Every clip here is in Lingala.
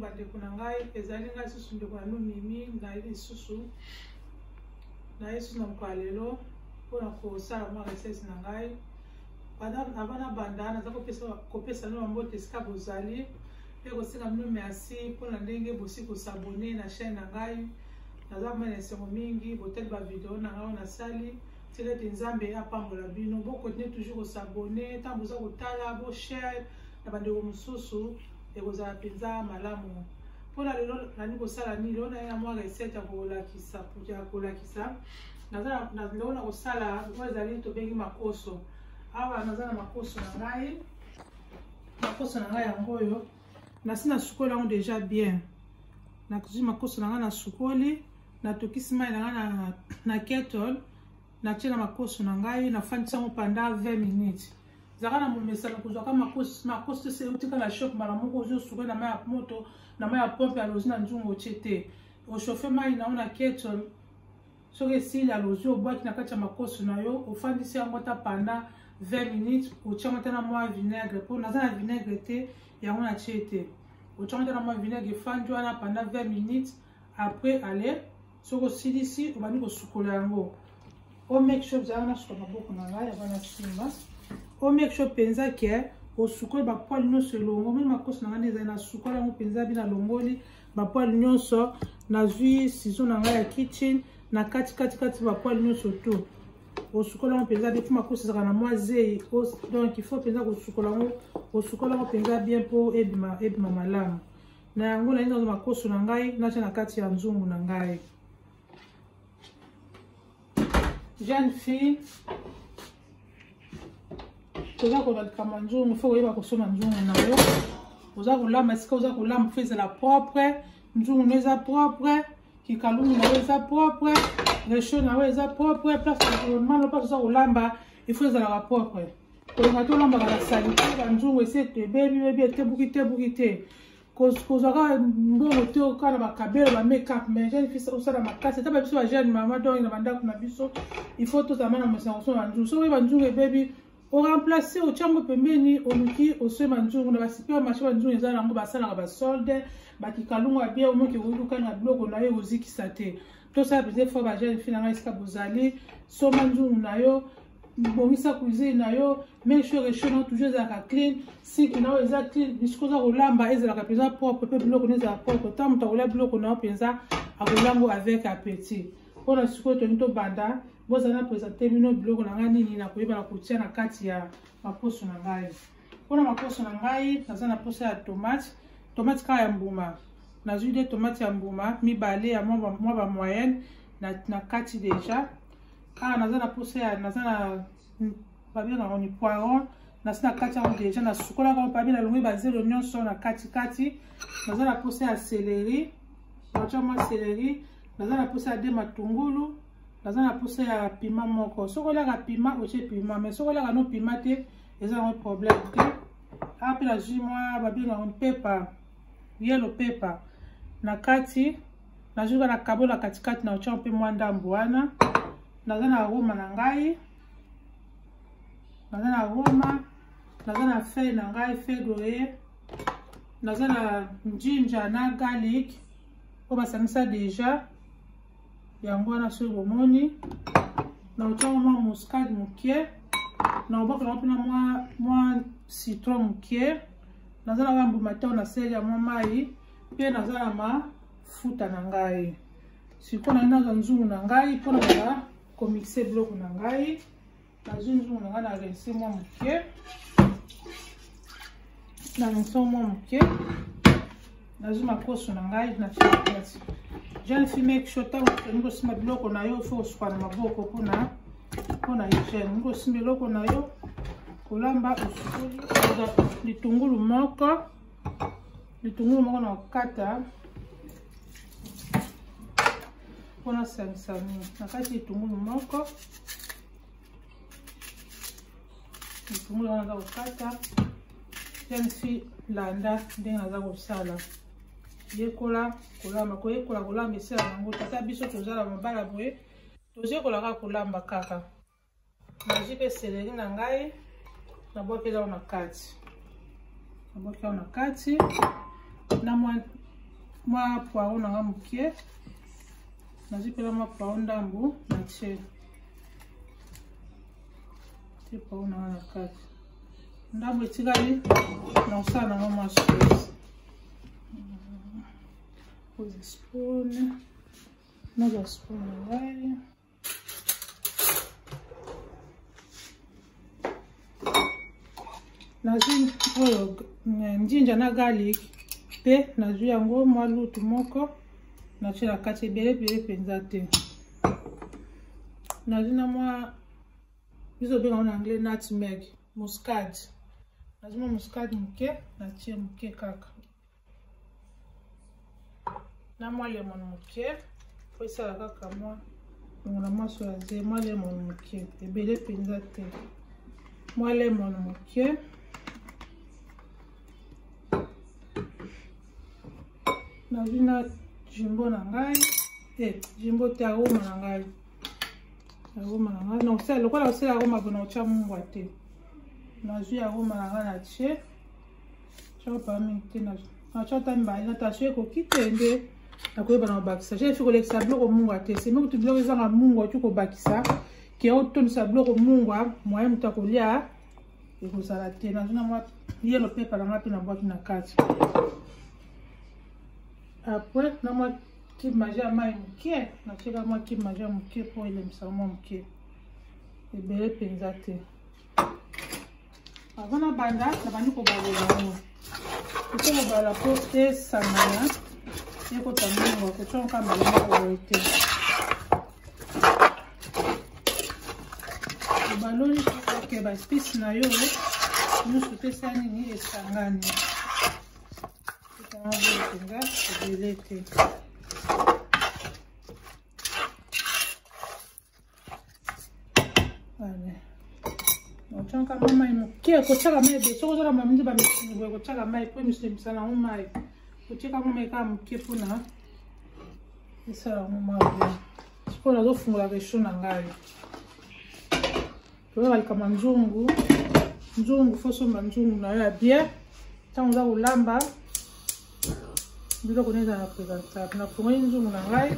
bandeko na ngai ezali ngai susu ndeko na Mimi ngai lisusu na yesu na mokolo lelo mpona kosala mwa recette na ngai abana banda naza kopesa no mbote esika bozali mpe kosenga bino merci mpona ndenge bosi kosabone na chaîne na ngai naza komona esengo mingi botali bavideo na ngai nasali tika ete nzambe apambola bino bokontinue toujours kosabone ntango boza kotala boshare na bandeko mosusu ekozala mpenza malamu mpona lelo nani kosala nini lelo naye na mwa recette ya kolakisa naza kosala oyo ezali tobengi makoso awa naza na makoso na ngai yango oyo nasi nasukoli yango déjà bien nakozwi makoso na ngai nasukoli natokisi mai na ngai na kettle natie na makoso na ngai nafandisi yango pendant 20 minutes zaka na momesano kozwaka makoso se utika na shop mala moko ozosukoli na mai ya moto na mai ya pompe alozi na nzungu otie te oshofe mai nango na kettle soki esili alozi obwaki na kati ya makoso na yo ofandisi yango ata pendant 20 minutes otiango te na mwa vinaigre mpo naza na vinaigre te yango natie te otiango te na mwa vinaigre efandi wana pendant 20 minutes après ale soki osilisi obandi kosukola yango o make sure ezalaka nasuka maboko na ngai abana nsima o make sure mpenza ke osukoli bapoile nyonso elongo moni makoso na ngai nde ezali nasukoli yango mpenza bina longoli bapoile nyonso nazwi sizo na ngai ya kitchen na kati bapoile nyonso to osukola yango mpenza bien mpo makoso ezalaka na mwa zei donc il faut mpenza kosukola yango mpenza bien mpo ebima malamu na yango nalingi nazo makoso na ngai natia na kati ya nzungu na ngai jeune fille toza kolalika nzungu il faut koyeba kosomba nzungu na yo oza kolamba esika oza kolamba mpo ezala propre nzungu na eza propre kikalungu na yo eza propre resho na yo eza propre place environnement place oza kolamba il faut ezalaka propre kolinga te olambaka na salite banzungu esi ebebi etebuki te kozwaka mbongo te oka na bakabelo bamake-up mais jeune fille osala makasi ata babiso bajeune mama donc na bandako na biso il faut tozalama na mosanga osomba banzungu soki banzungu ebebi oremplace otiango pembeni oluki osomba nzungu na basiper marché banzungu eza nango basalaka basolde bakikalungu ya bien omoki oluka na biloko na yo ozikisa te tosala peze fo bajeune fille na ngai esika bozali somba nzungu na yo bongisa cuisine na yo make sure resho na yo toujours ezalaka clean sink na yo eza clean bisiko oza kolamba ezalaka mpenza propre mpe biloko na ezala propre ntango moto akolia biloko na yo mpenza akolango avec appétit mpona sikoyo tolingi tobanda bozala na présente bino biloko na ngai nini nakoyeba na kotia na kati ya maposo na ngai mpona maposo na ngai naza na poso ya tomate kaka ya mbuma nazwi de tomate ya mbuma mibale ya mwa bamoyenne na kati deja awa naza na poso ya naza na babengaka ni poiron nasi na kati yango deja nasukolaka pabi na longi bazelo nyonso na katikati naza na poso ya céleri natia mwa céleri naza na poso ya de matungulu naza na poso ya pima moko soki oliaka pima otie pima mais soki oliaka no pima te eza nango problème te awa mpe nazwi mwa babengaka pepa yellow pepa na kati nazwi kaka na kabo na katikati na otia mpe mwa ndambo wana naza na aroma na ngai naza na aroma naza na feuille na ngai feuille d'oreiller naza na ginger na garlic oyo basangisa deja yango wana soki bomoni na otiango mwa muscade mokie na obakolanga mpena mwa citron mokie naza na bambuma te na seli ya mwa mai mpe naza na mafuta na ngai sikoyo nayi nazwa nzungu na ngai mpona bala komixe biloko na ngai nazwi nzungu na ngai na rinse mwa mokie nazwi makoso na ngai na tikati jeune fille make sure ntango olingi kosimba biloko na yo fo kosuka na maboko mpona hygiene olingi kosimba biloko na yo kolamba osukoli litungulu moko na okata mpona samisami na kati litungulu moko wana naza kokata jeune fille landa ndenge naza kosala yekola kolamba esala yango tata biso tozala mabala boye tozekolaka kolamba kaka nazwi mpe seleri na ngai nabwakela na kati na mwa mwa poireau nanga mokie nazwi mpela mwa poireau ndambu na tie poireau nanga na kati ndambu etikali na kosala nango mwa sauce pose spoon naza spoon nangai nazwi oyo njinja na garlic pe nazwi yango mwa lutu moko natie na kati ebele mpenza te nazwi na mwa biso benga na anglais nutmeg muscade nazwi mwa muscade moke natie moke kaka na mwa lemon moke po esala kaka mwa ngona mwa soaze mwa lemon moke ebele mpenza te mwa lemon moke nazwi na jumbo na ngai jumbo te aroma na ngai na osala lokola osala aroma bona otya mungwa te nazwi aroma na ngai na tie tiako pami te natya ta mibale natasio ekoki te nde nakoyeba na kobakisa jefi kolekisa biloko mungwa te semi kutu biloko ezanga mungwa oti kobakisa ke otondisa biloko mungwa moye moto akolia ekozala te nazwi na mwa yelo pepa na ngai mpe na bwaki na kati après na mwa cube magie ya mai moke natieka mwa cube magie ya moke mpo elemisa mwa moke ebele mpenza te avant na banda nabandi kobalola yango ete kobala mpo esangana ekota mungwa kotionka malema koboye te obaloli oke baspisi na yo nyonso te esa nini esangani mpenza ebele te otyaka mwa mai moke kotyaka mai ebe soki ozala mamindi bamisuni boye kotyaka mai po emisuni emisala yango mai kotyaka mwa mai kaka moke mpona esala yango mwa bien sikoyo nazofungola resho na ngai toyeba likama nzungu fo somba nzungu na yo ya bien ntango oza kolamba biloko neza na présentable nafungoli nzungu na ngai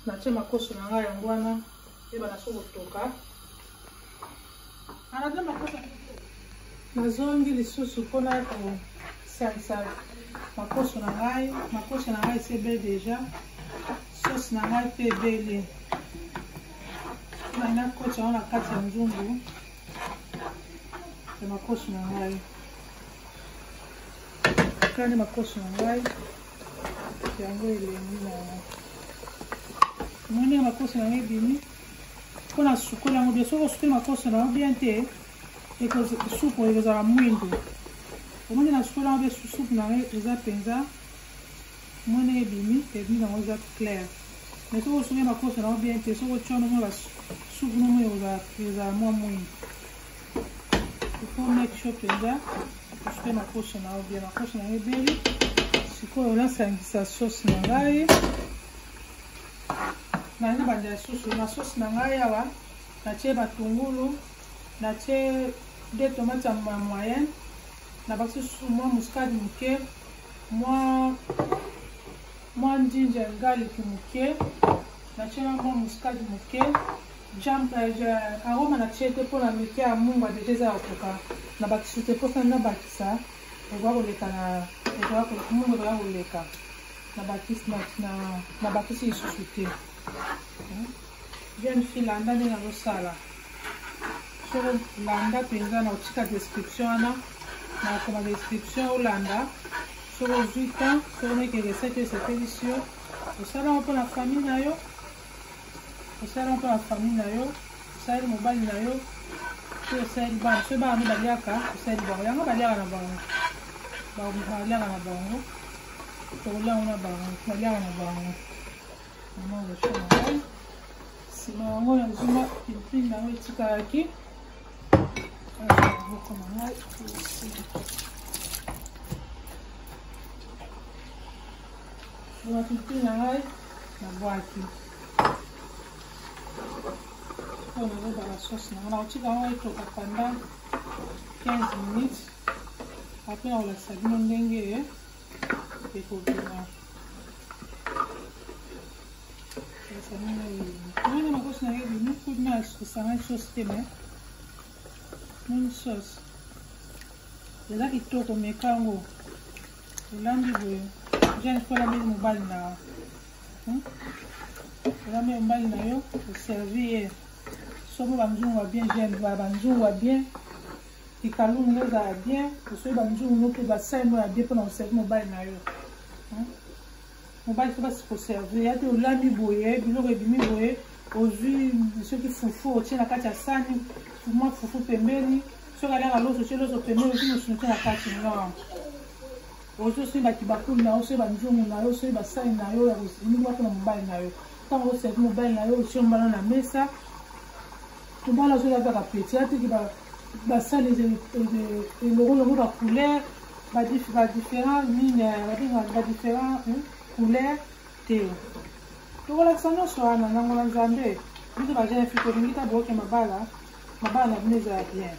natie makoso na ngai yango wana yebana so kotoka nazongi lisusu mpona kosalisa makoso na ngai esi ebele deja sosi na ngai mpe ebele naina koti yango na kati ya nzungu ya makoso na ngai kani makoso na ngai yango elengi na moni ya makoso na ngai ebimi mpona sukola yango bien soki osukoli makoso na yango bien te supu ekozala mwindu omoni na sukola yango mpe supu na ngai eza mpenza moni ebimi nango eza clair mais soki osukoli makoso na yango bien te soki otyono mwa basupu nomo ekozala mwa mwindu ifo make sure mpenza osukoli makoso na yango bien makoso na yango ebeli sikoyo nasangisa sosi na ngai na banda ya susu na sosi na ngai awa natie batungulu natie de tomate ya moyenne na bakisi susu mwa muscade moke mwa njinja ya garlic moke natie mwa muscade moke aroma natie te mpona mike ya mungwa deja eza ya kokoka na bakisi te mposa nabakisa ekoka koleka mungwa ekoka koleka na bakisi lisusu te jeune fille landa ndenge azosala soko landa mpenza na kotika description wana na koma description olanda soko ozwi temps soko neke recette oyo esepelisi yo osalama mpona famille na yo osali mobali na yo pe osali bana soki bana nde baliaka osali bango yango baliaka na bango toliango na bango baliaka na bango mama resho nsima yango nazuma pilipili nango etikalaki maboko na ngai pilipili na ngai nabwaki oyo nazobala sosi nango nakotika yango etoka pendant 15 minutes Après, on la salle non dengue. Et pour bien. Ça nous a dit, nous coup de mal, ça va être sauce témé. Une sauce. Et là, il tourne au mécango. Et là, j'ai une fois la mise au bal là. La mise au bal là, je servir. Sobo banjou va bien, j'aime banjou va bien. Et kalou nous va bien. Parce que banjou nous peut bassin nous va bien pour nous servir au bal là. Mon bal il faut servir. Il y a des lami boyé, du lore demi boyé. Aux huiles, ceux qui foufou, au tien la carte à sani, pour moi foufou pembeni. Ceux qui allaient à l'eau, ceux qui l'eau pembeni, aussi nous sommes la carte non. Aussi bati bakulu na aussi banjungu na aussi basai na yo, ni moi pour mon bal na yo. Quand on sert mon bal na yo, aussi on va dans la mesa. Tout le monde a joué avec la petite, qui va bassin les logos de couleur, va différents mines, va différents couleurs théo. Donc voilà, ça nous soit dans la Zambie. Nous avons déjà fait que nous avons bloqué ma balle n'a bien bien.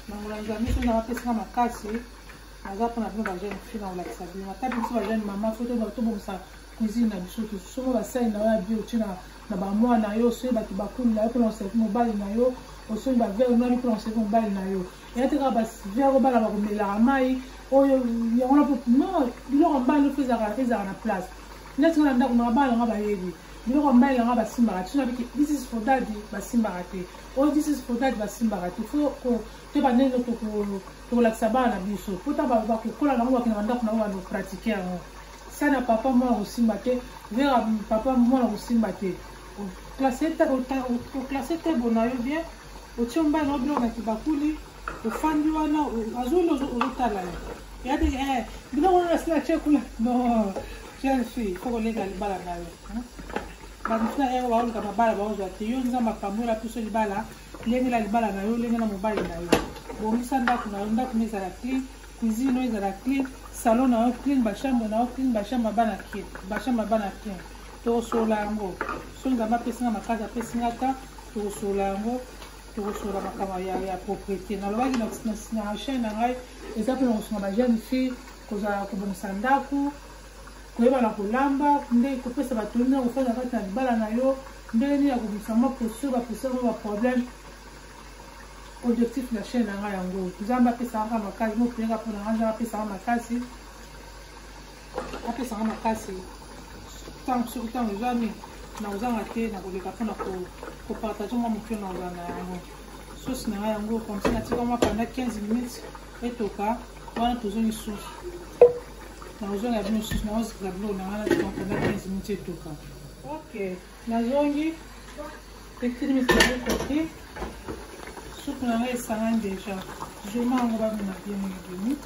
Dans la Zambie, nous avons fait ça ma casse. Nous avons fait la jeune fille dans la Zambie. Ma table c'est la jeune maman, faut que tout ça cuisine na biso tout. Somo ba sai na ya bio tina na ba mwa na yo so ba tibakulu na yo pour lancer mon balle na yo, au so ba verre na pour lancer mon balle na yo. Et ate ka ba verre ba la ba komela mai. Oyo ya on peut non, bilo on ba no feza na place. Net on a ndako na ba nga ba yebi. Bilo on ba nga ba simba. Tu sais que this is for daddy ba simba raté. Oh this is for daddy ba simba raté. Faut ko te ba neno ko la sabana na biso. Pota ba ko kola na ngo kina ndako na ngo no pratiquer ngo. Ça n'a papa moi aussi maté. Vers papa moi aussi maté. Classer tes bonayo bien. Au tiomba no bilo na kibakuli. Au fandi wana azulu uzutala. Ya de bilo on reste chekula. Non. Jeune fille, faut que les gars libala na yo. Ba mfuna yao waona kama bala baozo ati yo nzamba pamula piso libala. Lengi la libala na yo, lengi na mobile na yo. Bomisa ndako na yo, ndako ni za la clean, cuisine no za la clean. Salon na yo clean, bashamba na yo clean, bashamba bana clean, bashamba bana clean. To sola ngo. Songa mapesinga makaza pesinga ta, to sola ngo, to sola makama ya propriété. Na lobaki na chaîne na ngai, ezape na songa ba jeune fille koza ko bomisa ndako. Koyeba na kolamba, nde kopesa bato na kofanya kati na libala na yo, nde ni ya komisa ma posture ba problème. Objectif la chaîne na ngai yango. Nzamba pesa nga makasi, mo penga pona nga pesa nga makasi. Apesa nga makasi. Tant sur tant jamais na uzanga te na koleka pona ko partager moi mon na uzanga yango. Sauce na ngai yango comme ça na tika moi pendant 15 minutes et toka wana tozoni sauce. Na uzanga ya bino sauce na ozi la blo na wana tika pendant 15 minutes et toka. OK. Na zongi petite mise de côté. Soupe na ngai esanga déjà. Je mango ba na bien ngi.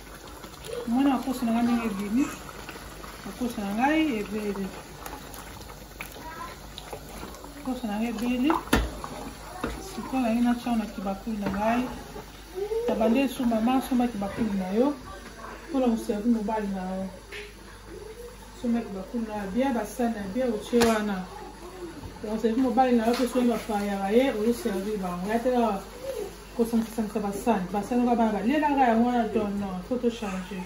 Mwana akosa na ngai ngi bini. Akosa na ngai ebele. Akosa na ngai ebele. Siko na ina chana kibakuli na ngai. Tabande su mama soma kibakuli na yo. Pour nous servir nos balles na yo. Soma kibakuli na bien basana bien ochewana. On servir nos balles na yo que soit ba faya ye o servir ba. Ngata ko sanka basana. Basana ka ba lela ga ya mwana don non, faut te changer.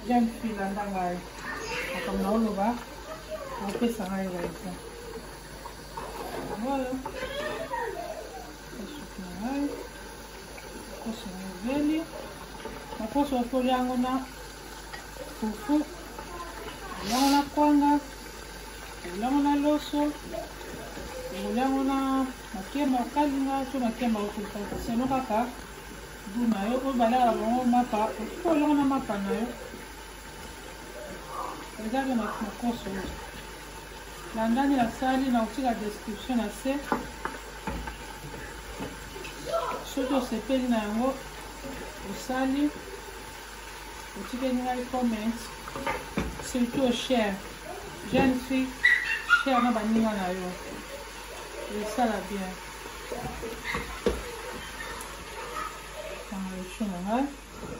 J'aime fille là ngai. Comme là on va. On fait ça là ça. Voilà. Veli. Nakosa ofoli yangu na fufu. Yangu na kwanga. Yangu na loso. Yangu na makema kalinga, so makema okufa. Seno kaka duna yo o bala ba mapa. Ko yangu na mapa na yo. Regarde ma koso. Na ndani ya sali na utika description na se. Soto sepeli na yango usali utique ngai comment surtout cher jeune fille cher na baninga na yo et ça la bien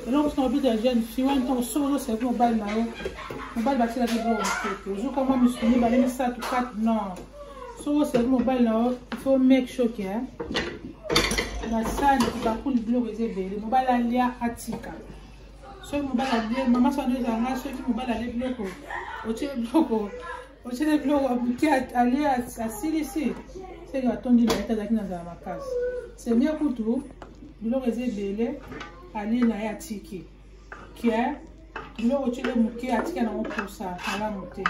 et là on a envie de jeune fille on entend solo c'est mobile na yo mobile ba tila de bon toujours comme moi musuni ba les ça tout quatre non solo c'est mobile na yo il faut make sure que na sani bakuli bilo ezebele mobala lia atika soki mobali alie mama so anezanga soki mobali alie biloko otiele biloko moke alie asilisi seki atondi na ye te azalaki na nzala makasi semie kutu biloko eza ebele alie na ye atiki ke biloko otiele moke atiki nango posa malamu te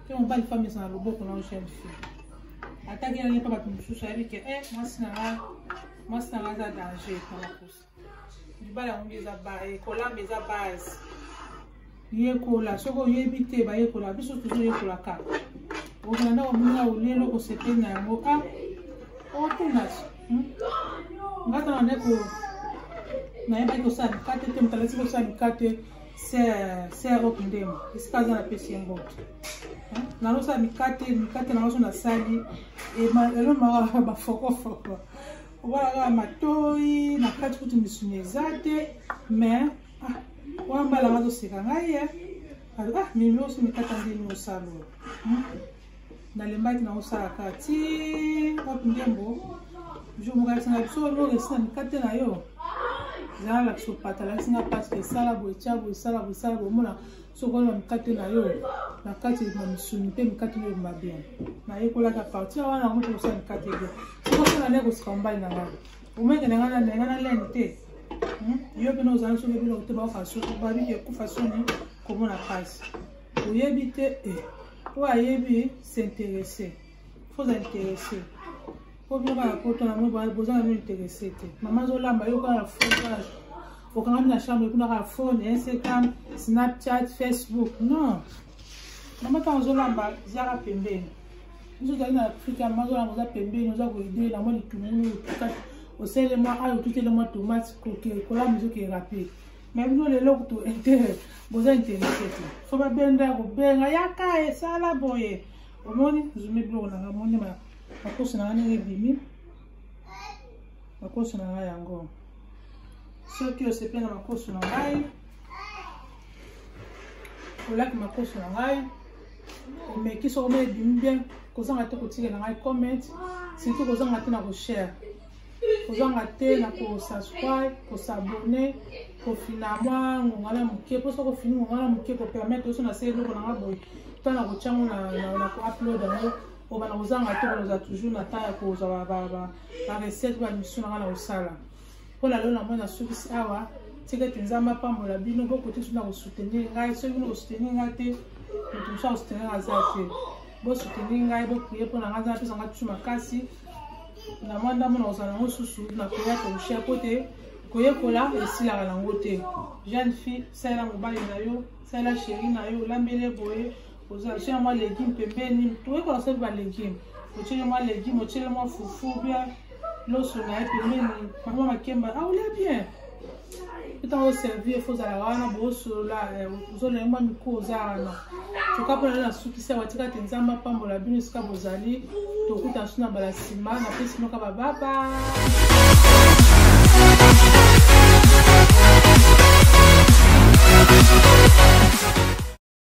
ke mobali famisa na loboko na jeune fille ataki nani mpa bato mosusu ayebi ke mwasi nanga aza danger na maposa libala yango eza kolamba eza base yekola soki oyebi te bayekola biso tozoyekolaka okenda ndako moninga olelo kosepeli na yango otunati ngata nandeko nayebaki kosala mikate te moto alati kosala mikate ser oku ndemo esika aza na pesi yengoto nalosala mikate nangoso nasali elo maka bafokofoko obalaka matoi na kati kutu misuni eza te mais wana mbalanga azoseka ngai ye mimi oso mikate andeni osala nalembaki na osalaka ti oku ndembo jour moko alakisinga biso oloko esi na mikate na yo eza alakisa opata alakisinga parceke esala boye tia boye esala boye esala boye omona soki olona mikate na yo na kati na misuni mpe mikate oyo ebima bien nayekolaka partir wana yango mpe kosala mikate bien soki osala nde kosika mobali na ngai omekende ngai na lene te yo mpe na ozala soki biloko te babiki ekufa soni komona pasi oyebi te oyo ayebi s'intéresser faut intéresser po biloko ya poto na moi bozanga mino intéressé te mama azolamba yo kaka na fromage okangami na chambre ekunaka phone Instagram Snapchat Facebook non mama ntango ozolamba ziaka pembeni biso ozali na afrika mama azolamba oza pembeni oza koede na mwa litungulu oselema ayo otutelema tomate kolamba ezokera pe mais bino lelo kutu boza intéressé te fo babenda kobenga yaka esala boye omoni zume biloko nanga moni makosi na ngani ebimi makosi na ngai yango soki osepe na makosi na ngai olaki makosi na ngai omeki soki omona ebimi bien kozanga te kotikela ngai comment surtout kozanga te na koshare kozanga te na kosubscribe kosabone kofina mwa ngongana moke mpo soki ofini ngongana moke kopermettre oso na se eloko na nga boye tana kotyango na koupload yango obana kozanga te koza toujours na temps ya kozwa barecette bamission nanga na kosala mpola lelo na moi nasukisi awa tika ete nzambe apambola bino bokote so na kosoutenir ngai soki bino kosoutenir ngai te moto mosu akosoutenir aza te bosoutenir ngai boprie mpo na ngai nzambe apesanga tusu makasi na mwa ndambo na kozala nango susu na koya koshare po te koyekola esilaka nango te jeune fille salela mobali na yo salela sheri na yo olambele boye otiele mwa légume pembeni toyekola soki balégume otiele mwa légume otiele mwa fufu bien loso na ye pembeni mama makemba aolia bien ntango oservir efo ozala wana boosolola ozolela mwa mikro oza wana toka mpona na sukisi awa tika te nzambe apambola bino esika bozali tokuta nsu na bala nsima na pesi moka bababa